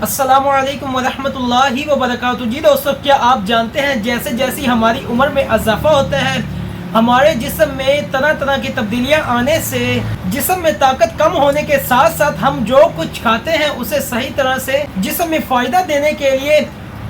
अस्सलामु अलैकुम वरहमतुल्लाहि वबरकातुहू। जी दोस्तों, क्या आप जानते हैं जैसे जैसी हमारी उम्र में इजाफा होता है, हमारे जिस्म में तरह तरह की तब्दीलियां आने से जिस्म में ताकत कम होने के साथ साथ हम जो कुछ खाते हैं उसे सही तरह से जिस्म में फ़ायदा देने के लिए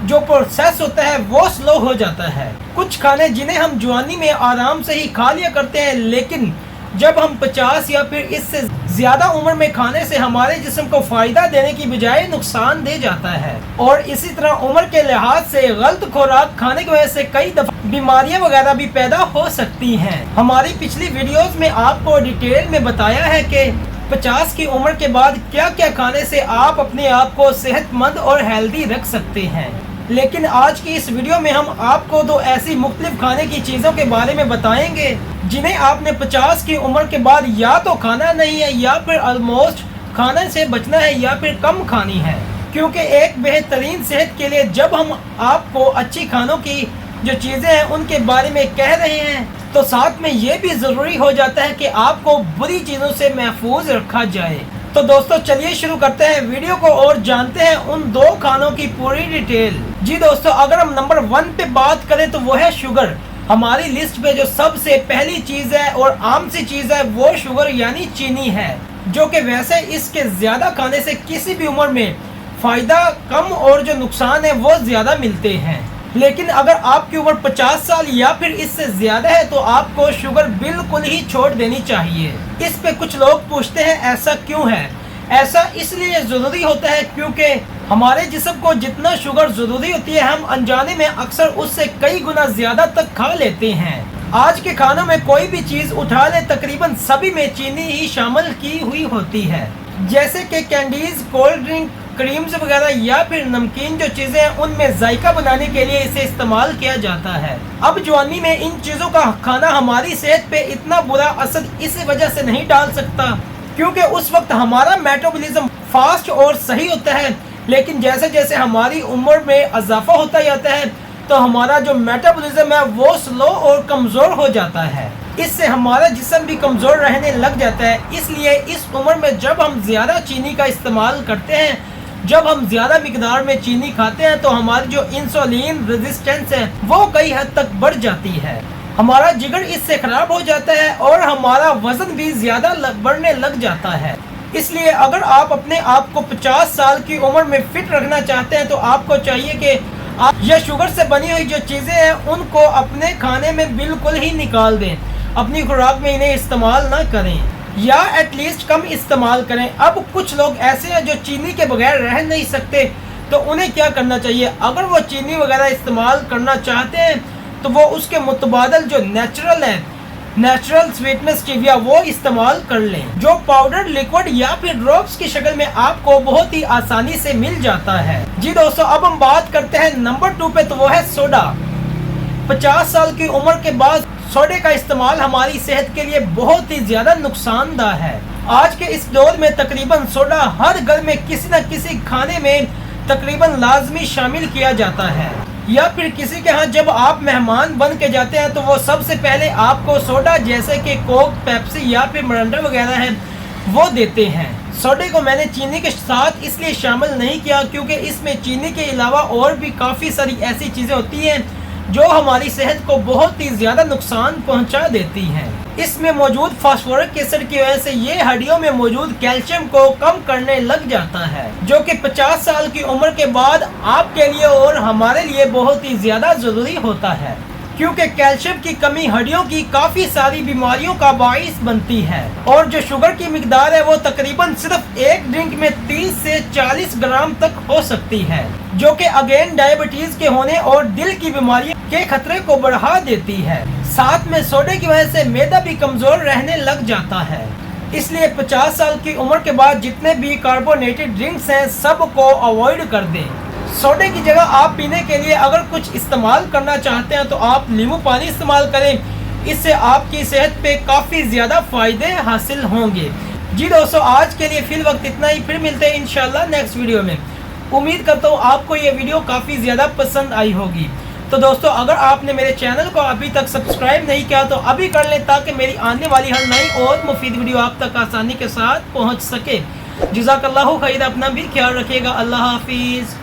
जो प्रोसेस होता है वो स्लो हो जाता है। कुछ खाने जिन्हें हम जवानी में आराम से ही खा लिया करते हैं, लेकिन जब हम 50 या फिर इससे ज़्यादा उम्र में खाने से हमारे जिस्म को फ़ायदा देने की बजाय नुकसान दे जाता है। और इसी तरह उम्र के लिहाज से गलत खुराक खाने की वजह से कई दफ़ा बीमारियां वगैरह भी पैदा हो सकती हैं। हमारी पिछली वीडियोस में आपको डिटेल में बताया है कि 50 की उम्र के बाद क्या क्या खाने से आप अपने आप को सेहतमंद और हेल्दी रख सकते हैं। लेकिन आज की इस वीडियो में हम आपको दो ऐसी मुख्तलिफ खाने की चीज़ों के बारे में बताएंगे जिन्हें आपने 50 की उम्र के बाद या तो खाना नहीं है या फिर ऑलमोस्ट खाने से बचना है या फिर कम खानी है। क्योंकि एक बेहतरीन सेहत के लिए जब हम आपको अच्छी खानों की जो चीज़ें हैं उनके बारे में कह रहे हैं तो साथ में ये भी ज़रूरी हो जाता है कि आपको बुरी चीज़ों से महफूज रखा जाए। तो दोस्तों चलिए शुरू करते हैं वीडियो को और जानते हैं उन दो खानों की पूरी डिटेल। जी दोस्तों, अगर हम नंबर 1 पे बात करें तो वो है शुगर। हमारी लिस्ट पे जो सबसे पहली चीज़ है और आम सी चीज़ है वो शुगर यानी चीनी है, जो कि वैसे इसके ज़्यादा खाने से किसी भी उम्र में फ़ायदा कम और जो नुकसान है वो ज़्यादा मिलते हैं। लेकिन अगर आपकी उम्र 50 साल या फिर इससे ज़्यादा है तो आपको शुगर बिल्कुल ही छोड़ देनी चाहिए। इस पे कुछ लोग पूछते हैं ऐसा क्यों है। ऐसा इसलिए ज़रूरी होता है क्योंकि हमारे जिस्म को जितना शुगर ज़रूरी होती है हम अनजाने में अक्सर उससे कई गुना ज़्यादा तक खा लेते हैं। आज के खानों में कोई भी चीज़ उठा ले तकरीबन सभी में चीनी ही शामिल की हुई होती है, जैसे कि कैंडीज़, कोल्ड ड्रिंक, क्रीम्स वगैरह या फिर नमकीन जो चीज़ें हैं उनमें जायका बनाने के लिए इसे इस्तेमाल किया जाता है। अब जवानी में इन चीज़ों का खाना हमारी सेहत पे इतना बुरा असर इस वजह से नहीं डाल सकता क्योंकि उस वक्त हमारा मेटाबॉलिज्म फास्ट और सही होता है। लेकिन जैसे जैसे हमारी उम्र में इजाफा होता जाता है तो हमारा जो मेटाबॉलिज्म है वो स्लो और कमज़ोर हो जाता है। इससे हमारा जिस्म भी कमज़ोर रहने लग जाता है। इसलिए इस उम्र में जब हम ज़्यादा चीनी का इस्तेमाल करते हैं, जब हम ज़्यादा मिकदार में चीनी खाते हैं तो हमारी जो इंसुलिन रेजिस्टेंस है वो कई हद तक बढ़ जाती है। हमारा जिगर इससे ख़राब हो जाता है और हमारा वज़न भी ज़्यादा बढ़ने लग जाता है। इसलिए अगर आप अपने आप को 50 साल की उम्र में फिट रखना चाहते हैं तो आपको चाहिए कि आप ये शुगर से बनी हुई जो चीज़ें हैं उनको अपने खाने में बिल्कुल ही निकाल दें, अपनी खुराक में इन्हें इस्तेमाल ना करें या एटलीस्ट कम इस्तेमाल करें। अब कुछ लोग ऐसे हैं जो चीनी के बगैर रह नहीं सकते, तो उन्हें क्या करना चाहिए, अगर वो चीनी वगैरह इस्तेमाल करना चाहते हैं तो वो उसके मुतबादल जो नेचुरल स्वीटनेस स्टीविया वो इस्तेमाल कर लें, जो पाउडर, लिक्विड या फिर ड्रॉप्स की शक्ल में आपको बहुत ही आसानी से मिल जाता है। जी दोस्तों, अब हम बात करते हैं नंबर 2 पे, तो वो है सोडा। 50 साल की उम्र के बाद सोडे का इस्तेमाल हमारी सेहत के लिए बहुत ही ज़्यादा नुकसानदायक है। आज के इस दौर में तकरीबन सोडा हर घर में किसी न किसी खाने में तकरीबन लाजमी शामिल किया जाता है, या फिर किसी के यहाँ जब आप मेहमान बन के जाते हैं तो वो सबसे पहले आपको सोडा जैसे कि कोक, पेप्सी या फिर मिरिंडा वगैरह है वो देते हैं। सोडे को मैंने चीनी के साथ इसलिए शामिल नहीं किया क्योंकि इसमें चीनी के अलावा और भी काफ़ी सारी ऐसी चीज़ें होती हैं जो हमारी सेहत को बहुत ही ज़्यादा नुकसान पहुंचा देती हैं। इसमें मौजूद फास्फोरिक एसिड की वजह से ये हड्डियों में मौजूद कैल्शियम को कम करने लग जाता है, जो कि 50 साल की उम्र के बाद आपके लिए और हमारे लिए बहुत ही ज़्यादा ज़रूरी होता है, क्योंकि कैल्शियम की कमी हड्डियों की काफ़ी सारी बीमारियों का बाइस बनती है। और जो शुगर की मिकदार है वो तकरीबन सिर्फ एक ड्रिंक में 30 से 40 ग्राम तक हो सकती है, जो कि अगेन डायबिटीज़ के होने और दिल की बीमारियों के खतरे को बढ़ा देती है। साथ में सोडे की वजह से मैदा भी कमज़ोर रहने लग जाता है। इसलिए 50 साल की उम्र के बाद जितने भी कार्बोनेटेड ड्रिंक्स हैं सबको अवॉइड कर दें। सोडे की जगह आप पीने के लिए अगर कुछ इस्तेमाल करना चाहते हैं तो आप नींबू पानी इस्तेमाल करें। इससे आपकी सेहत पे काफ़ी ज़्यादा फ़ायदे हासिल होंगे। जी दोस्तों, आज के लिए फिल वक्त इतना ही, फिर मिलते हैं इंशाल्लाह नेक्स्ट वीडियो में। उम्मीद करता हूँ आपको ये वीडियो काफ़ी ज़्यादा पसंद आई होगी। तो दोस्तों, अगर आपने मेरे चैनल को अभी तक सब्सक्राइब नहीं किया तो अभी कर लें ताकि मेरी आने वाली हर नई और मुफीद वीडियो आप तक आसानी के साथ पहुँच सके। جزاک اللہ خیر، اپنا بھی خیال رکھیے گا، اللہ حافظ۔